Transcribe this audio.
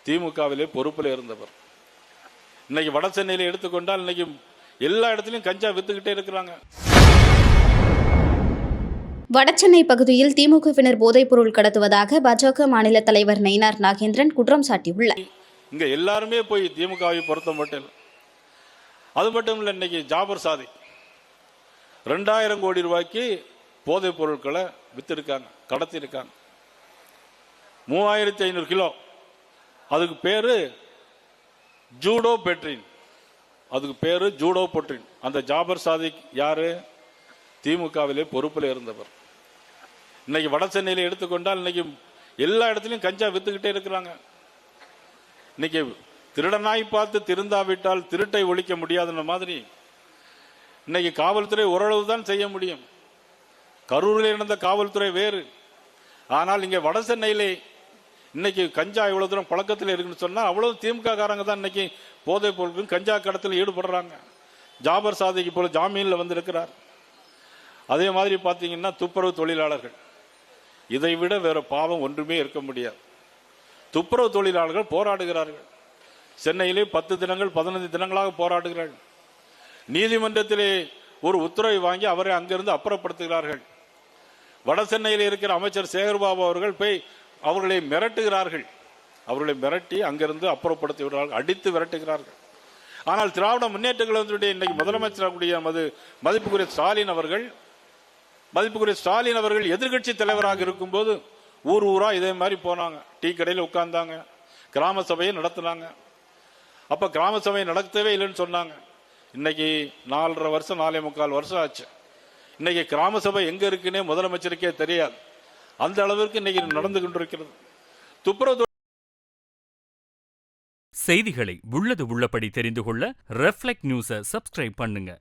திமுகவிலே பொறுப்பில் இருந்தவர். இன்னைக்கு வட சென்னையில் எடுத்துக்கொண்டால் இன்னைக்கு எல்லா இடத்துலையும் கஞ்சா வித்துக்கிட்டே இருக்கிறாங்க. வடசென்னை பகுதியில் திமுகவினர் போதைப்பொருள் கடத்துவதாக பாஜக மாநில தலைவர் நயினார் நாகேந்திரன் குற்றம் சாட்டியுள்ளார். இங்க எல்லாருமே போய் திமுகவை பொறுத்த மட்டும் இல்லை, அது மட்டும் இல்லை, இன்னைக்கு ஜாபர் சாதிக் 2000 கோடி ரூபாய்க்கு போதைப் பொருட்களை வித்திருக்காங்க, கடத்திருக்காங்க. 3500 கிலோ. அதுக்கு பேரு ஜூடோ பெட்ரின், அதுக்கு பேரு ஜூடோ பொட்ரின். அந்த ஜாபர் சாதிக் யாரு? திமுகவிலே பொறுப்பில் இருந்தவர். இன்னைக்கு வட சென்னையில் எடுத்துக்கொண்டால் இன்னைக்கு எல்லா இடத்துலையும் கஞ்சா வித்துக்கிட்டே இருக்கிறாங்க. இன்னைக்கு திருடனாய் பார்த்து திருந்தாவிட்டால் திருட்டை ஒழிக்க முடியாதுன்ற மாதிரி இன்னைக்கு காவல்துறை ஓரளவு தான் செய்ய முடியும். கரூரில் இருந்த காவல்துறை வேறு. ஆனால் இங்கே வட சென்னையிலே இன்னைக்கு கஞ்சா இவ்வளவு தூரம் பழக்கத்தில் இருக்குன்னு சொன்னா அவ்வளவு திமுக காரங்க தான் இன்னைக்கு போதைப் பொருட்களும் கஞ்சா கடத்தில் ஈடுபடுறாங்க. ஜாபர் சாதிக்கு போல ஜாமீன்ல வந்திருக்கிறார். அதே மாதிரி பார்த்தீங்கன்னா துப்புரவு தொழிலாளர்கள், இதை விட வேற பாவம் ஒன்றுமே இருக்க முடியாது. துப்புரவு தொழிலாளர்கள் போராடுகிறார்கள். சென்னையிலே 10 தினங்கள் 15 தினங்களாக போராடுகிறார்கள். நீதிமன்றத்திலே ஒரு உத்தரவை வாங்கி அவரை அங்கிருந்து அப்புறப்படுத்துகிறார்கள். வட சென்னையில் இருக்கிற அமைச்சர் சேகர்பாபு அவர்கள் போய் அவர்களை மிரட்டுகிறார்கள். அவர்களை மிரட்டி அங்கிருந்து அப்புறப்படுத்தி விடுறார்கள், அடித்து விரட்டுகிறார்கள். ஆனால் திராவிட முன்னேற்ற கழகத்தினுடைய இன்னைக்கு முதலமைச்சராக மதிப்புக்குரிய ஸ்டாலின் அவர்கள் எதிர்கட்சி தலைவராக இருக்கும்போது ஊர் ஊரா இதே மாதிரி போனாங்க, டீ கடையில் உட்கார்ந்தாங்க, கிராம சபையை நடத்தினாங்க. அப்ப கிராம சபையை நடத்தவே இல்லைன்னு சொன்னாங்க. இன்னைக்கு 4.5 வருஷம் 4.25 வருஷம் ஆச்சு. இன்னைக்கு கிராம சபை எங்க இருக்குன்னே முதலமைச்சருக்கே தெரியாது. அந்த அளவிற்கு இன்னைக்கு நடந்து கொண்டிருக்கிறது. துப்புரவு செய்திகளை உள்ளது உள்ளபடி தெரிந்து கொள்ள ரெஃப்ளெக்ட் நியூஸை சப்ஸ்கிரைப் பண்ணுங்க.